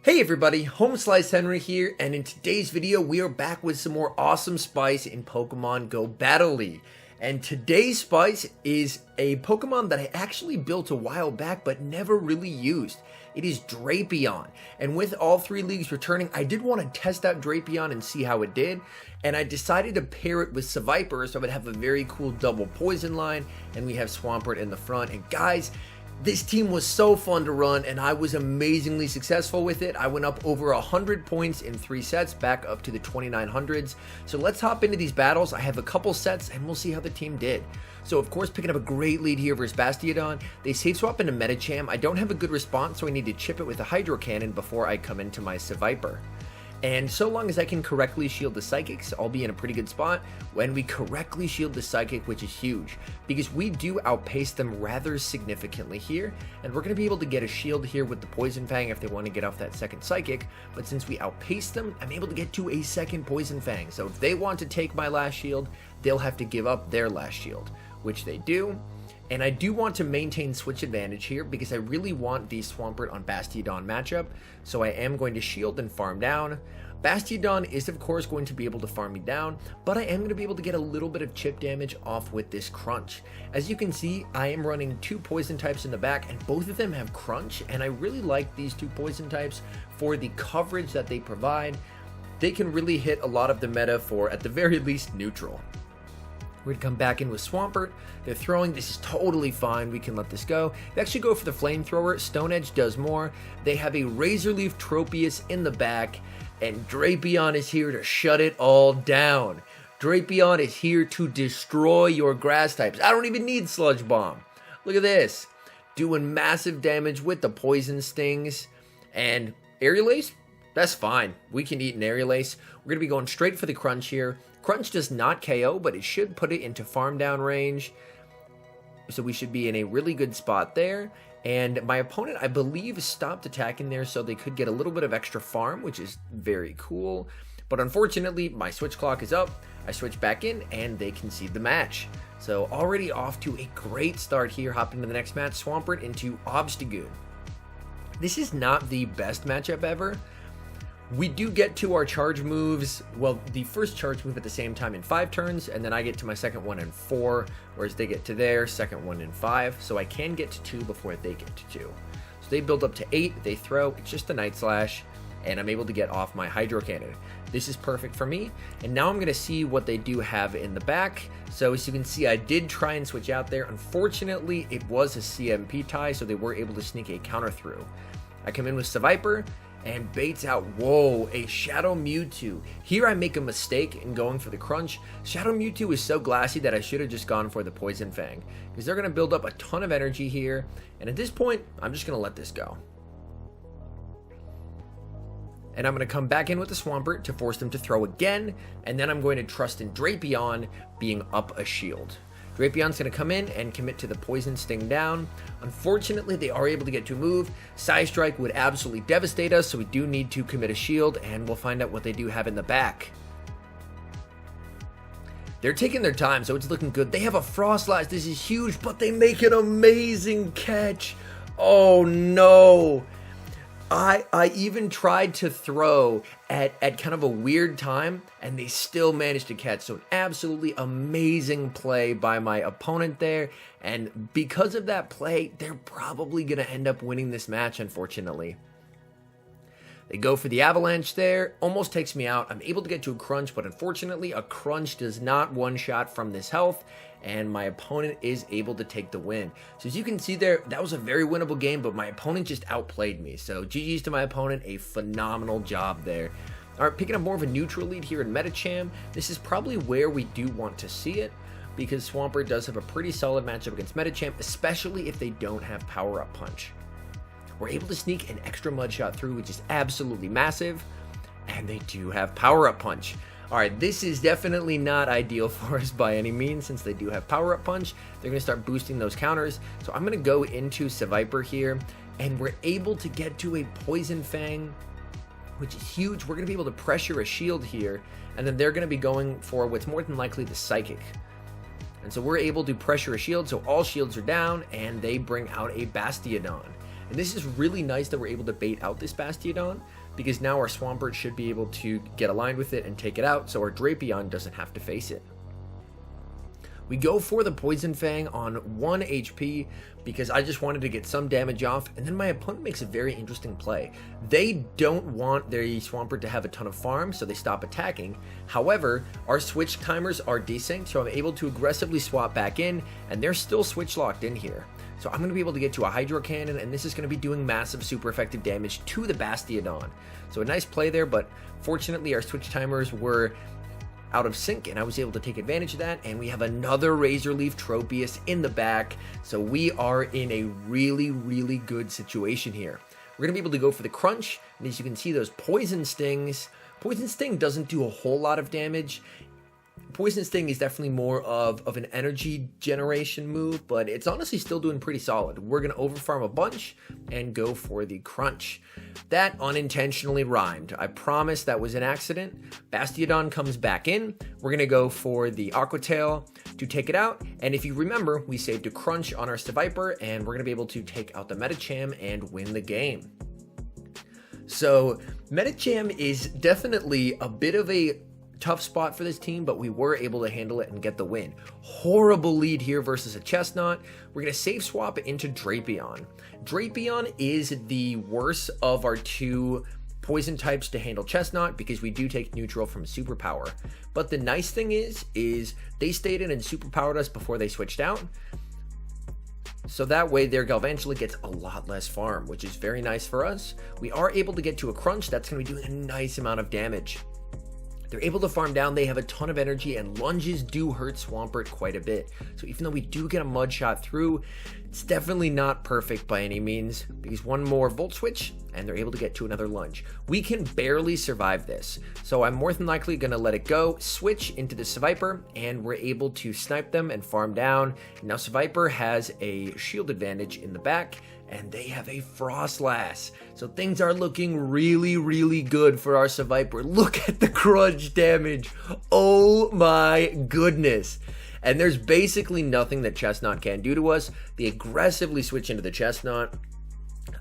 Hey everybody, HomeSliceHenry here, and in today's video we are back with some more awesome spice in Pokemon GO Battle League. And today's spice is a Pokemon that I actually built a while back but never really used. It is Drapion, and with all three leagues returning, I did want to test out Drapion and see how it did, and I decided to pair it with Seviper so I would have a very cool double poison line, and we have Swampert in the front. And guys, this team was so fun to run, and I was amazingly successful with it. I went up over 100 points in 3 sets, back up to the 2900s. So let's hop into these battles. I have a couple sets, and we'll see how the team did. So of course, picking up a great lead here versus Bastiodon. They safe swap into Medicham. I don't have a good response, so I need to chip it with a Hydro Cannon before I come into my Seviper. And so long as I can correctly shield the Psychics, I'll be in a pretty good spot. When we correctly shield the Psychic, which is huge, because we do outpace them rather significantly here, and we're going to be able to get a shield here with the Poison Fang if they want to get off that second Psychic, but since we outpace them, I'm able to get to a second Poison Fang. So if they want to take my last shield, they'll have to give up their last shield, which they do. And I do want to maintain switch advantage here because I really want the Swampert on Bastiodon matchup, so I am going to shield and farm down. Bastiodon is of course going to be able to farm me down, but I am going to be able to get a little bit of chip damage off with this Crunch. As you can see, I am running 2 poison types in the back, and both of them have Crunch, and I really like these 2 poison types for the coverage that they provide. They can really hit a lot of the meta for, at the very least, neutral. We're going to come back in with Swampert. They're throwing. This is totally fine. We can let this go. They actually go for the Flamethrower. Stone Edge does more. They have a Razor Leaf Tropius in the back, and Drapion is here to shut it all down. Drapion is here to destroy your grass types. I don't even need Sludge Bomb. Look at this. Doing massive damage with the Poison Stings. And Aerial Ace? That's fine. We can eat an Aerial Ace. We're going to be going straight for the Crunch here. Crunch does not KO, but it should put it into farm down range. So we should be in a really good spot there. And my opponent, I believe, stopped attacking there, so they could get a little bit of extra farm, which is very cool. But unfortunately, my switch clock is up. I switch back in, and they concede the match. So already off to a great start here. Hopping to the next match, Swampert into Obstagoon. This is not the best matchup ever. We do get to our charge moves, well, the first charge move at the same time in 5 turns, and then I get to my second one in 4, whereas they get to their second one in 5, so I can get to 2 before they get to 2. So they build up to 8, they throw, it's just a Night Slash, and I'm able to get off my Hydro Cannon. This is perfect for me, and now I'm going to see what they do have in the back. So as you can see, I did try and switch out there. Unfortunately, it was a CMP tie, so they were able to sneak a counter through. I come in with Seviper, and baits out, whoa, a Shadow Mewtwo. Here I make a mistake in going for the Crunch. Shadow Mewtwo is so glassy that I should have just gone for the Poison Fang, because they're going to build up a ton of energy here, and at this point, I'm just going to let this go. And I'm going to come back in with the Swampert to force them to throw again, and then I'm going to trust in Drapion being up a shield. Drapion's going to come in and commit to the Poison Sting down. Unfortunately, they are able to get to move. Side Strike would absolutely devastate us, so we do need to commit a shield, and we'll find out what they do have in the back. They're taking their time, so it's looking good. They have a Frostlash. This is huge, but they make an amazing catch. Oh, no. I even tried to throw at kind of a weird time, and they still managed to catch. So an absolutely amazing play by my opponent there. And because of that play, they're probably going to end up winning this match, unfortunately. They go for the Avalanche there. Almost takes me out. I'm able to get to a Crunch, but unfortunately, a Crunch does not one-shot from this health, and my opponent is able to take the win. So as you can see there, that was a very winnable game, but my opponent just outplayed me. So GG's to my opponent, a phenomenal job there. All right, picking up more of a neutral lead here in Medicham. This is probably where we do want to see it, because Swampert does have a pretty solid matchup against Medicham, especially if they don't have Power-Up Punch. We're able to sneak an extra Mud Shot through, which is absolutely massive, and they do have Power-Up Punch. Alright, this is definitely not ideal for us by any means, since they do have Power-Up Punch. They're going to start boosting those counters, so I'm going to go into Seviper here, and we're able to get to a Poison Fang, which is huge. We're going to be able to pressure a shield here, and then they're going to be going for what's more than likely the Psychic. And so we're able to pressure a shield, so all shields are down, and they bring out a Bastiodon. And this is really nice that we're able to bait out this Bastiodon, because now our Swampert should be able to get aligned with it and take it out, so our Drapion doesn't have to face it. We go for the Poison Fang on 1 HP because I just wanted to get some damage off, and then my opponent makes a very interesting play. They don't want their Swampert to have a ton of farm, so they stop attacking. However, our switch timers are desynced, so I'm able to aggressively swap back in, and they're still switch locked in here. So I'm going to be able to get to a Hydro Cannon, and this is going to be doing massive super effective damage to the Bastiodon. So a nice play there, but fortunately our switch timers were out of sync, and I was able to take advantage of that, and we have another Razor Leaf Tropius in the back, so we are in a really good situation here. We're going to be able to go for the Crunch, and as you can see, those Poison Stings. Poison Sting doesn't do a whole lot of damage. Poison Sting is definitely more of an energy generation move, but it's honestly still doing pretty solid. We're going to overfarm a bunch and go for the Crunch. That unintentionally rhymed. I promise that was an accident. Bastiodon comes back in. We're going to go for the Aqua Tail to take it out. And if you remember, we saved a Crunch on our Seviper, and we're going to be able to take out the Medicham and win the game. So Medicham is definitely a bit of a tough spot for this team, but we were able to handle it and get the win. Horrible lead here versus a Chesnaught. We're going to save swap into Drapion. Drapion is the worst of our two poison types to handle Chesnaught because we do take neutral from superpower. But the nice thing is they stayed in and superpowered us before they switched out. So that way their Galvantula gets a lot less farm, which is very nice for us. We are able to get to a Crunch. That's going to be doing a nice amount of damage. They're able to farm down, they have a ton of energy, and lunges do hurt Swampert quite a bit. So even though we do get a mud shot through, it's definitely not perfect by any means, because one more Volt Switch, and they're able to get to another lunge. We can barely survive this, so I'm more than likely going to let it go, switch into the Seviper, and we're able to snipe them and farm down. Now Seviper has a shield advantage in the back, and they have a Frostlass. So things are looking really good for our Seviper. Look at the crunch damage. Oh my goodness. And there's basically nothing that Chesnaught can do to us. They aggressively switch into the Chesnaught.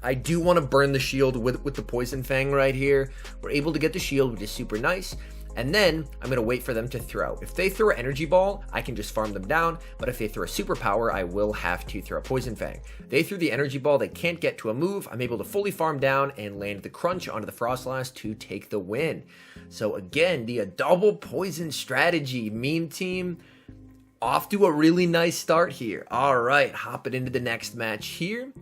I do want to burn the shield with the Poison Fang right here. We're able to get the shield, which is super nice. And then I'm going to wait for them to throw. If they throw an Energy Ball, I can just farm them down. But if they throw a Superpower, I will have to throw a Poison Fang. They threw the Energy Ball, they can't get to a move. I'm able to fully farm down and land the Crunch onto the Frostlass to take the win. So again, the double poison strategy. Meme team off to a really nice start here. All right, hopping into the next match here.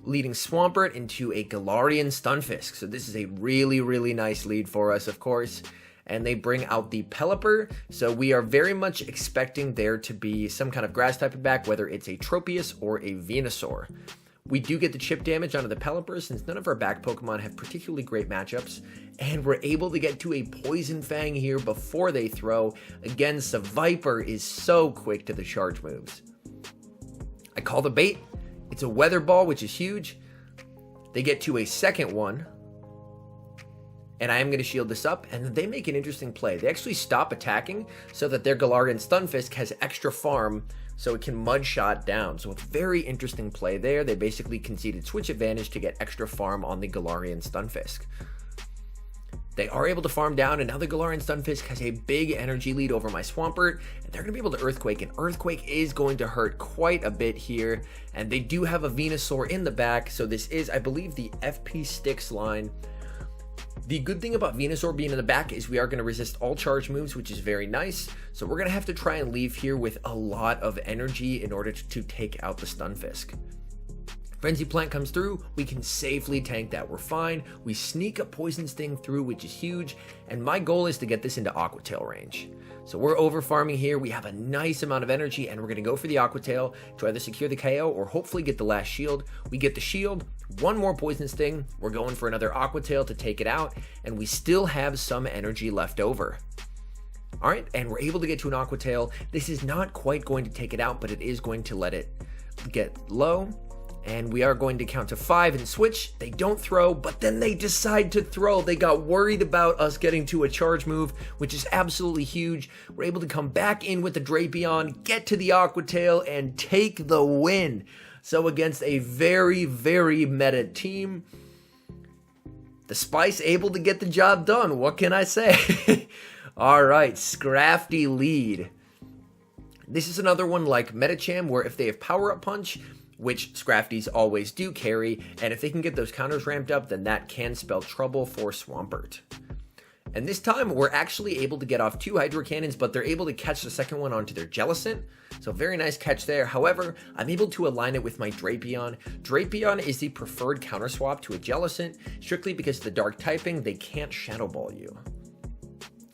Leading Swampert into a Galarian Stunfisk. So this is a really nice lead for us, of course. And they bring out the Pelipper, so we are very much expecting there to be some kind of grass type back, whether it's a Tropius or a Venusaur. We do get the chip damage onto the Pelipper since none of our back Pokemon have particularly great matchups, and we're able to get to a Poison Fang here before they throw. Again, Seviper is so quick to the charge moves. I call the bait. It's a Weather Ball, which is huge. They get to a second one. And I am going to shield this up, and they make an interesting play. They actually stop attacking so that their Galarian Stunfisk has extra farm so it can mud shot down. So a very interesting play there. They basically conceded switch advantage to get extra farm on the Galarian Stunfisk. They are able to farm down, and now the Galarian Stunfisk has a big energy lead over my Swampert, and they're going to be able to Earthquake, and Earthquake is going to hurt quite a bit here. And they do have a Venusaur in the back, so this is, I believe, the FP Sticks line. The good thing about Venusaur being in the back is we are going to resist all charge moves, which is very nice. So we're going to have to try and leave here with a lot of energy in order to take out the Stunfisk. Frenzy Plant comes through, we can safely tank that, we're fine. We sneak a Poison Sting through, which is huge, and my goal is to get this into Aqua Tail range. So we're over farming here, we have a nice amount of energy, and we're going to go for the Aqua Tail to either secure the KO or hopefully get the last shield. We get the shield, one more Poison Sting, we're going for another Aqua Tail to take it out, and we still have some energy left over. Alright, and we're able to get to an Aqua Tail. This is not quite going to take it out, but it is going to let it get low. And we are going to count to 5 and switch. They don't throw, but then they decide to throw. They got worried about us getting to a charge move, which is absolutely huge. We're able to come back in with the Drapion, get to the Aqua Tail, and take the win. So against a very, very meta team, the Spice able to get the job done. What can I say? Alright, Scrafty lead. This is another one like Medicham, where if they have Power Up Punch, which Scrafties always do carry, and if they can get those counters ramped up, then that can spell trouble for Swampert. And this time, we're actually able to get off 2 Hydro Cannons, but they're able to catch the second one onto their Jellicent. So very nice catch there. However, I'm able to align it with my Drapion. Drapion is the preferred counter swap to a Jellicent, strictly because of the dark typing, they can't Shadow Ball you.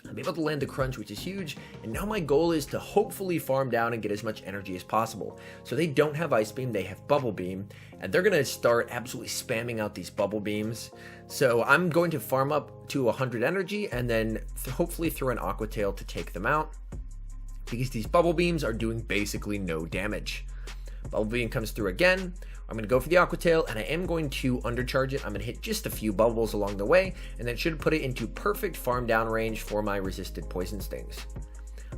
I'm able to land the Crunch, which is huge, and now my goal is to hopefully farm down and get as much energy as possible. So they don't have Ice Beam, they have Bubble Beam, and they're going to start absolutely spamming out these Bubble Beams. So I'm going to farm up to 100 energy, and then hopefully throw an Aqua Tail to take them out, because these Bubble Beams are doing basically no damage. Bubble Beam comes through again. I'm going to go for the Aqua Tail, and I am going to undercharge it. I'm going to hit just a few bubbles along the way, and that should put it into perfect farm down range for my resisted Poison Stings.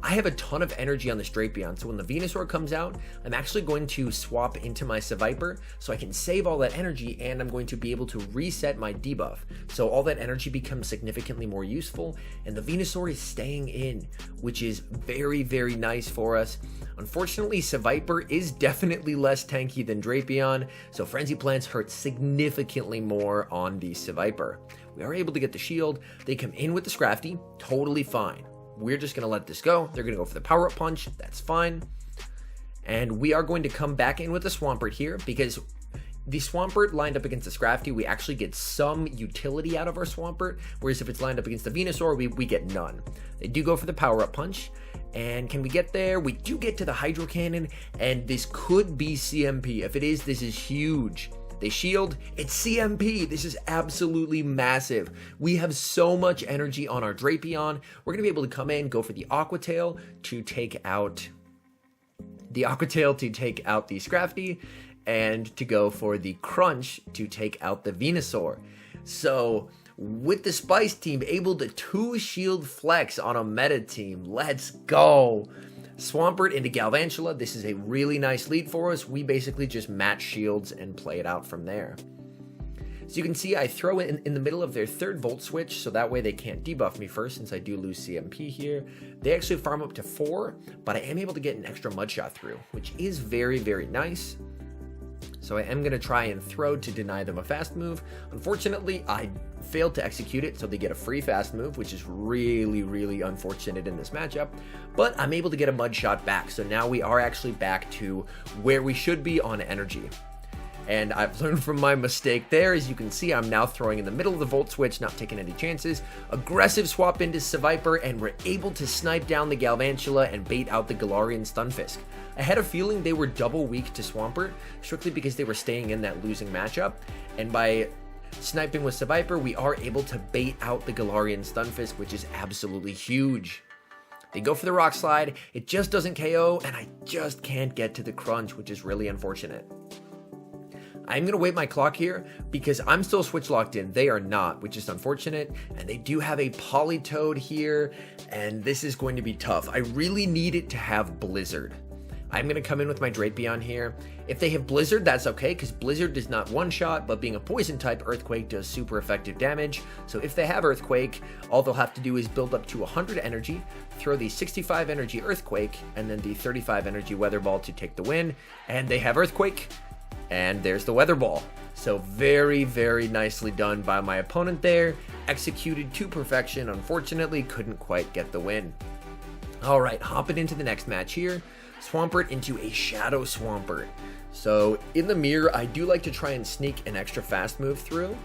I have a ton of energy on this Drapion, so when the Venusaur comes out, I'm actually going to swap into my Seviper so I can save all that energy, and I'm going to be able to reset my debuff. So all that energy becomes significantly more useful, and the Venusaur is staying in, which is very, very nice for us. Unfortunately, Seviper is definitely less tanky than Drapion, so Frenzy Plants hurt significantly more on the Seviper. We are able to get the shield. They come in with the Scrafty, totally fine. We're just going to let this go. They're going to go for the Power Up Punch. That's fine. And we are going to come back in with the Swampert here, because the Swampert lined up against the Scrafty, we actually get some utility out of our Swampert, whereas if it's lined up against the Venusaur, we get none. They do go for the Power Up Punch. And can we get there? We do get to the Hydro Cannon, and this could be CMP. If it is, this is huge. They shield, it's CMP. This is absolutely massive. We have so much energy on our Drapion. We're going to be able to come in, go for the Aqua Tail to take out the Scrafty, and to go for the Crunch to take out the Venusaur. So with the Spice team able to 2 shield flex on a meta team, let's go. Swampert into Galvantula. This is a really nice lead for us. We basically just match shields and play it out from there. So you can see I throw it in the middle of their 3rd Volt Switch, so that way they can't debuff me first, since I do lose CMP here. They actually farm up to 4, but I am able to get an extra Mud Shot through, which is very, very nice. So I am going to try and throw to deny them a fast move. Unfortunately, I failed to execute it, so they get a free fast move, which is really, really unfortunate in this matchup. But I'm able to get a Mud Shot back, so now we are actually back to where we should be on energy. And I've learned from my mistake there. As you can see, I'm now throwing in the middle of the Volt Switch, not taking any chances. Aggressive swap into Seviper, and we're able to snipe down the Galvantula and bait out the Galarian Stunfisk. I had a feeling they were double weak to Swampert, strictly because they were staying in that losing matchup. And by sniping with Seviper, we are able to bait out the Galarian Stunfisk, which is absolutely huge. They go for the Rock Slide. It just doesn't KO, and I just can't get to the Crunch, which is really unfortunate. I'm going to wait my clock here because I'm still switch locked in. They are not, which is unfortunate. And they do have a Politoed here, and this is going to be tough. I really need it to have Blizzard. I'm going to come in with my Drapion here. If they have Blizzard, that's okay, because Blizzard does not one-shot, but being a poison type, Earthquake does super effective damage. So if they have Earthquake, all they'll have to do is build up to 100 energy, throw the 65 energy Earthquake, and then the 35 energy Weather Ball to take the win. And they have Earthquake. And there's the Weather Ball. So very, very nicely done by my opponent there. Executed to perfection. Unfortunately, couldn't quite get the win. All right, hopping into the next match here. Swampert into a Shadow Swampert. So in the mirror, I do like to try and sneak an extra fast move through.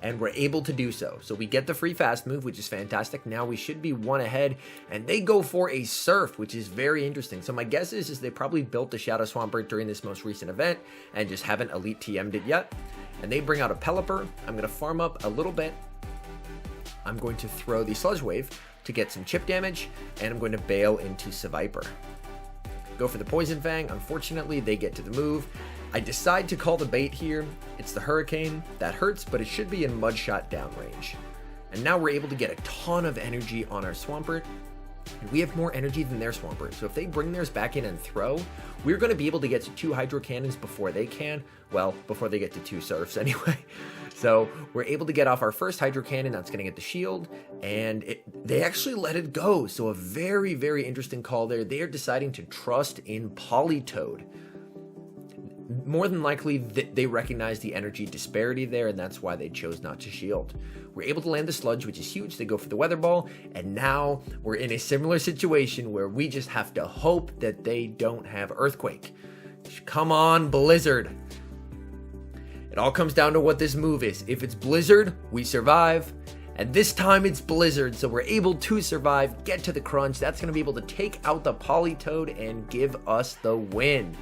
And we're able to do so. So we get the free fast move, which is fantastic. Now we should be 1 ahead, and they go for a Surf, which is very interesting. So my guess is they probably built the Shadow Swampert during this most recent event and just haven't Elite TM'd it yet. And they bring out a Pelipper. I'm going to farm up a little bit. I'm going to throw the Sludge Wave to get some chip damage, and I'm going to bail into Seviper. Go for the Poison Fang. Unfortunately, they get to the move. I decide to call the bait here. It's the Hurricane. That hurts, but it should be in Mud Shot down range. And now we're able to get a ton of energy on our Swampert. And we have more energy than their Swampert, so if they bring theirs back in and throw, we're going to be able to get to 2 Hydro Cannons before they can. Well, before they get to 2 Surfs anyway. So we're able to get off our first Hydro Cannon, that's going to get the shield, and they actually let it go. So a very, very interesting call there. They are deciding to trust in Politoed. More than likely, they recognize the energy disparity there, and that's why they chose not to shield. We're able to land the Sludge, which is huge. They go for the Weather Ball, and now we're in a similar situation where we just have to hope that they don't have Earthquake. Come on, Blizzard. It all comes down to what this move is. If it's Blizzard, we survive. And this time it's Blizzard, so we're able to survive, get to the crunch. That's going to be able to take out the Politoed and give us the win.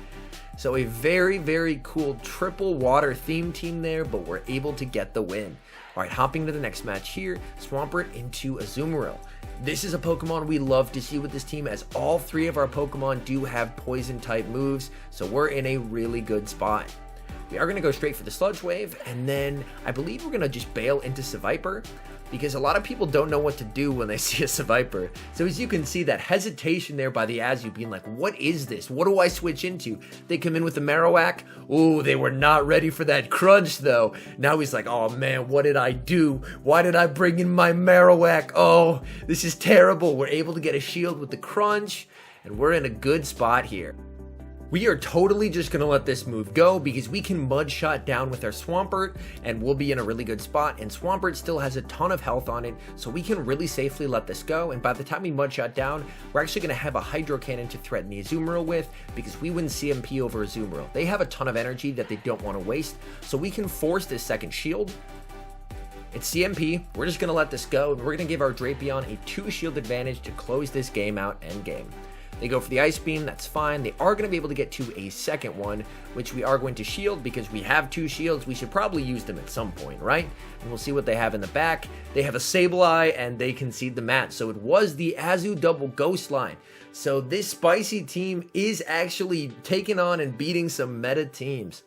So a very, very cool triple water theme team there, but we're able to get the win. All right, hopping to the next match here, Swampert into Azumarill. This is a Pokemon we love to see with this team, as all 3 of our Pokemon do have poison type moves, so we're in a really good spot. We are going to go straight for the Sludge Wave, and then I believe we're going to just bail into Seviper, because a lot of people don't know what to do when they see a Seviper. So as you can see, that hesitation there by the Azu being like, what is this? What do I switch into? They come in with the Marowak. Ooh, they were not ready for that crunch though. Now he's like, oh man, what did I do? Why did I bring in my Marowak? Oh, this is terrible. We're able to get a shield with the crunch, and we're in a good spot here. We are totally just going to let this move go because we can Mud Shot down with our Swampert and we'll be in a really good spot, and Swampert still has a ton of health on it, so we can really safely let this go. And by the time we Mud Shot down, we're actually going to have a Hydro Cannon to threaten the Azumarill with, because we win CMP over Azumarill. They have a ton of energy that they don't want to waste, so we can force this second shield. It's CMP, we're just going to let this go, and we're going to give our Drapion a 2 shield advantage to close this game out endgame. They go for the Ice Beam, that's fine. They are going to be able to get to a second one, which we are going to shield because we have 2 shields. We should probably use them at some point, right? And we'll see what they have in the back. They have a Sableye, and they concede the match. So it was the Azu double Ghost line. So this spicy team is actually taking on and beating some meta teams.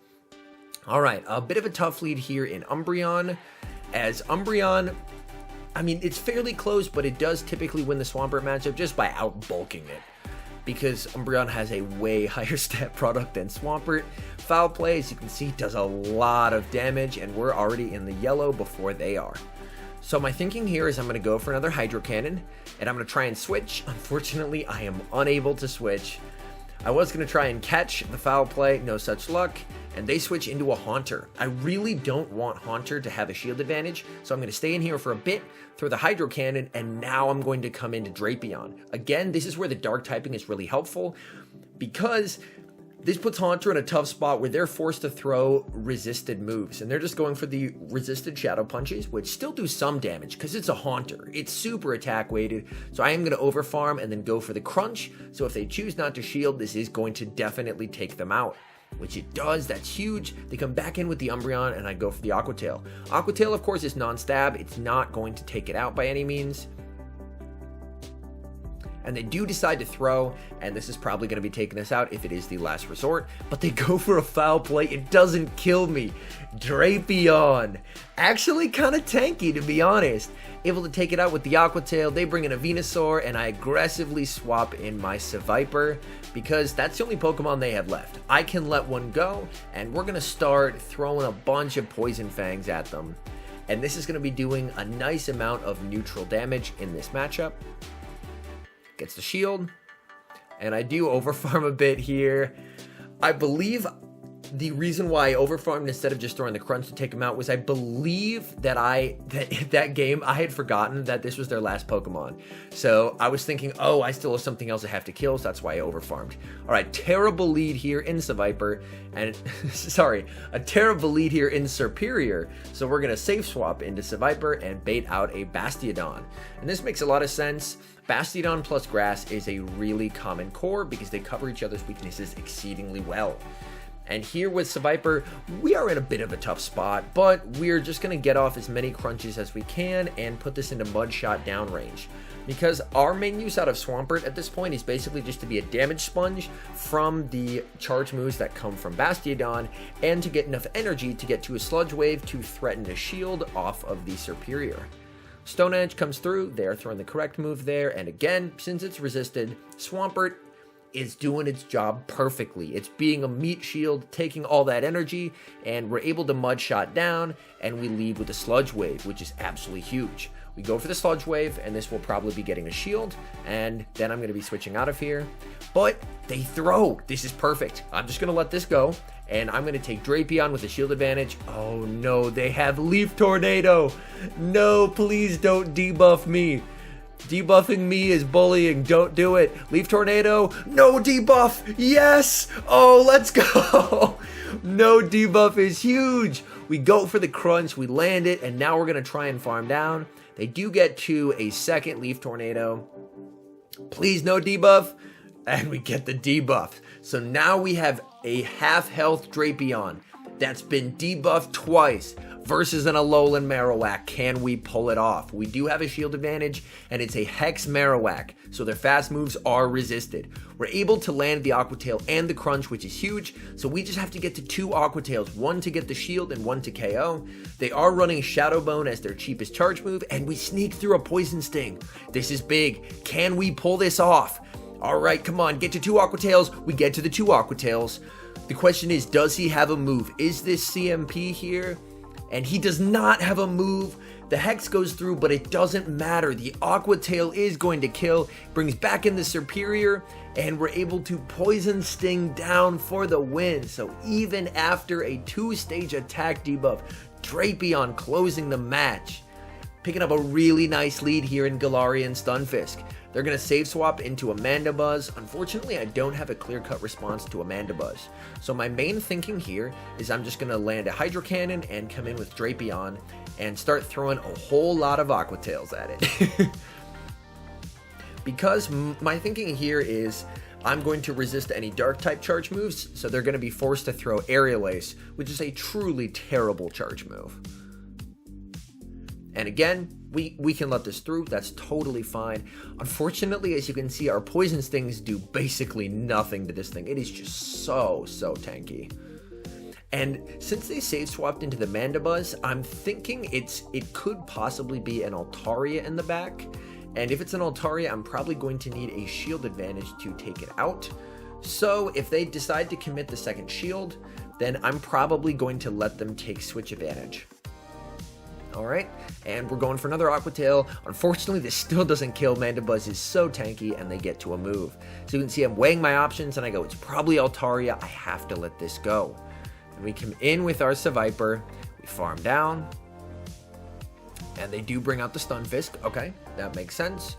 All right, a bit of a tough lead here in Umbreon, as Umbreon, I mean, it's fairly close, but it does typically win the Swampert matchup just by outbulking it, because Umbreon has a way higher stat product than Swampert. Foul Play, as you can see, does a lot of damage, and we're already in the yellow before they are. So my thinking here is I'm going to go for another Hydro Cannon, and I'm going to try and switch. Unfortunately, I am unable to switch. I was going to try and catch the Foul Play, no such luck, and they switch into a Haunter. I really don't want Haunter to have a shield advantage, so I'm going to stay in here for a bit, throw the Hydro Cannon, and now I'm going to come into Drapion. Again, this is where the Dark typing is really helpful, because this puts Haunter in a tough spot where they're forced to throw resisted moves, and they're just going for the resisted Shadow Punches, which still do some damage because it's a Haunter. It's super attack weighted, so I am going to overfarm and then go for the Crunch. So if they choose not to shield, this is going to definitely take them out, which it does. That's huge. They come back in with the Umbreon, and I go for the Aqua Tail. Aqua Tail, of course, is non-stab. It's not going to take it out by any means. And they do decide to throw, and this is probably going to be taking us out if it is the last resort, but they go for a Foul Play. It doesn't kill me. Drapion, actually kind of tanky, to be honest. Able to take it out with the Aqua Tail. They bring in a Venusaur, and I aggressively swap in my Seviper, because that's the only Pokemon they have left. I can let one go, and we're going to start throwing a bunch of Poison Fangs at them. And this is going to be doing a nice amount of neutral damage in this matchup. Gets the shield, and I do overfarm a bit here. I believe the reason why I overfarmed instead of just throwing the Crunch to take him out was I believe that that game I had forgotten that this was their last Pokemon. So I was thinking, oh, I still have something else I have to kill, so that's why I overfarmed. All right, terrible lead here in Seviper, and sorry, a terrible lead here in Superior. So we're gonna safe swap into Seviper and bait out a Bastiodon, and this makes a lot of sense. Bastiodon plus Grass is a really common core because they cover each other's weaknesses exceedingly well. And here with Seviper, we are in a bit of a tough spot, but we're just going to get off as many crunches as we can and put this into Mud Shot downrange. Because our main use out of Swampert at this point is basically just to be a damage sponge from the charge moves that come from Bastiodon, and to get enough energy to get to a Sludge Wave to threaten a shield off of the Superior. Stone Edge comes through. They're throwing the correct move there. And again, since it's resisted, Swampert is doing its job perfectly. It's being a meat shield, taking all that energy, and we're able to mud shot down, and we leave with a sludge wave, which is absolutely huge. We go for the sludge wave, and this will probably be getting a shield, and then I'm going to be switching out of here. But they throw. This is perfect. I'm just going to let this go, and I'm going to take Drapion with a shield advantage. Oh no, they have Leaf Tornado. No, please don't debuff me. Debuffing me is bullying. Don't do it. Leaf Tornado. No debuff. Yes. Oh, let's go. No debuff is huge. We go for the crunch. We land it. And now we're going to try and farm down. They do get to a second Leaf Tornado. Please no debuff. And we get the debuff. So now we have a half health Drapion that's been debuffed twice versus an Alolan Marowak. Can we pull it off? We do have a shield advantage, and it's a Hex Marowak, so their fast moves are resisted. We're able to land the Aqua Tail and the Crunch, which is huge, so we just have to get to 2 Aqua Tails, 1 to get the shield and 1 to KO. They are running Shadow Bone as their cheapest charge move, and we sneak through a Poison Sting. This is big. Can we pull this off? All right, come on, get to 2 Aqua Tails. We get to the 2 Aqua Tails. The question is, does he have a move? Is this CMP here? And he does not have a move. The Hex goes through, but it doesn't matter. The Aqua Tail is going to kill, brings back in the Superior, and we're able to Poison Sting down for the win. So even after a 2-stage attack debuff, Drapion closing the match, picking up a really nice lead here in Galarian Stunfisk. They're going to save swap into Amanda Buzz. Unfortunately, I don't have a clear-cut response to Amanda Buzz. So my main thinking here is I'm just going to land a Hydro Cannon and come in with Drapion and start throwing a whole lot of Aqua Tails at it. Because my thinking here is I'm going to resist any Dark-type charge moves, so they're going to be forced to throw Aerial Ace, which is a truly terrible charge move. And again, we can let this through. That's totally fine. Unfortunately, as you can see, our Poison Stings do basically nothing to this thing. It is just so tanky. And since they save swapped into the Mandibuzz, I'm thinking it could possibly be an Altaria in the back. And if it's an Altaria, I'm probably going to need a shield advantage to take it out. So if they decide to commit the second shield, then I'm probably going to let them take switch advantage. Alright, and we're going for another Aqua Tail. Unfortunately, this still doesn't kill. Mandibuzz is so tanky, and they get to a move. So you can see I'm weighing my options, and I go, it's probably Altaria. I have to let this go. And we come in with our Seviper. We farm down. And they do bring out the Stunfisk. Okay, that makes sense.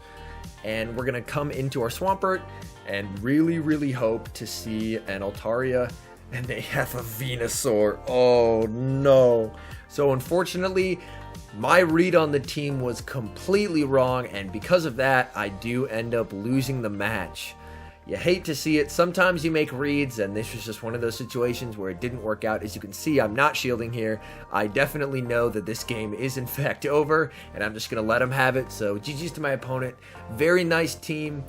And we're going to come into our Swampert and really hope to see an Altaria. And they have a Venusaur. Oh, no. So unfortunately, my read on the team was completely wrong, and because of that, I do end up losing the match. You hate to see it. Sometimes you make reads, and this was just one of those situations where it didn't work out. As you can see, I'm not shielding here. I definitely know that this game is in fact over, and I'm just going to let him have it. So GG's to my opponent. Very nice team.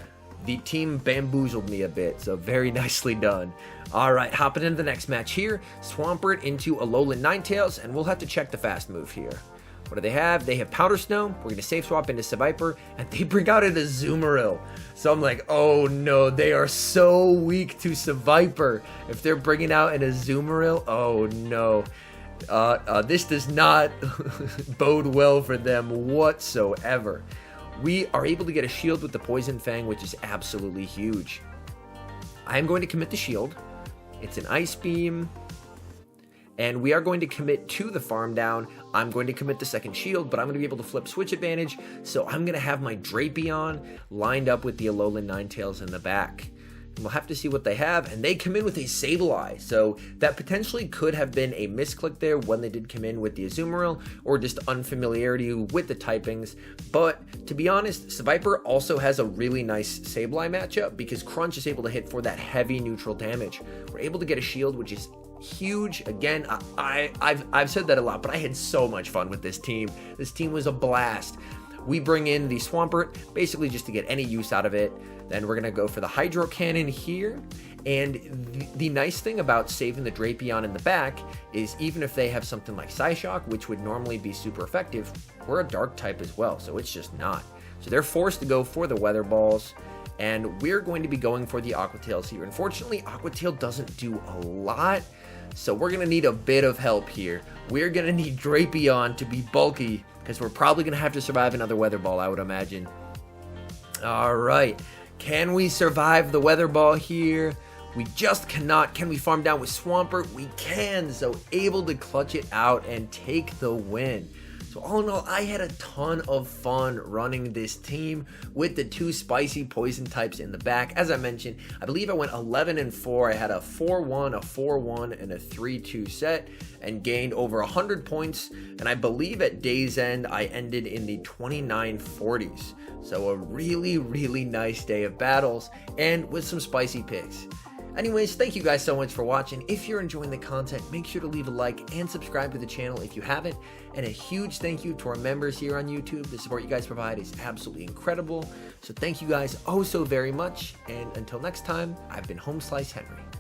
The team bamboozled me a bit, so very nicely done. Alright, hopping into the next match here. Swampert into Alolan Ninetales, and we'll have to check the fast move here. What do they have? They have Powder Snow. We're going to save swap into Seviper, and they bring out an Azumarill. So I'm like, oh no, they are so weak to Seviper. If they're bringing out an Azumarill, oh no. This does not bode well for them whatsoever. We are able to get a shield with the Poison Fang, which is absolutely huge. I'm going to commit the shield. It's an Ice Beam. And we are going to commit to the farm down. I'm going to commit the second shield, but I'm going to be able to flip switch advantage. So I'm going to have my Drapion lined up with the Alolan Ninetales in the back. And we'll have to see what they have. And they come in with a Sableye. So that potentially could have been a misclick there when they did come in with the Azumarill, or just unfamiliarity with the typings. But to be honest, Seviper also has a really nice Sableye matchup because Crunch is able to hit for that heavy neutral damage. We're able to get a shield, which is huge. Again, I've said that a lot, but I had so much fun with this team. This team was a blast. we bring in the Swampert, basically just to get any use out of it. Then we're going to go for the Hydro Cannon here. And the nice thing about saving the Drapion in the back is even if they have something like Psyshock, which would normally be super effective, we're a Dark type as well, so it's just not. So they're forced to go for the Weather Balls, and we're going to be going for the Aqua Tails here. Unfortunately, Aqua Tail doesn't do a lot, so we're going to need a bit of help here. We're going to need Drapion to be bulky, because we're probably going to have to survive another Weather Ball, I would imagine. Alright, can we survive the Weather Ball here? We just cannot. Can we farm down with Swampert? We can, so able to clutch it out and take the win. So all in all, I had a ton of fun running this team with the 2 spicy poison types in the back. As I mentioned, I believe I went 11-4. I had a 4-1, a 4-1, and a 3-2 set and gained over 100 points. And I believe at day's end, I ended in the 2940s. So a really, really nice day of battles and with some spicy picks. Anyways, thank you guys so much for watching. If you're enjoying the content, make sure to leave a like and subscribe to the channel if you haven't. And a huge thank you to our members here on YouTube. The support you guys provide is absolutely incredible. So thank you guys oh so very much. And until next time, I've been HomeSliceHenry.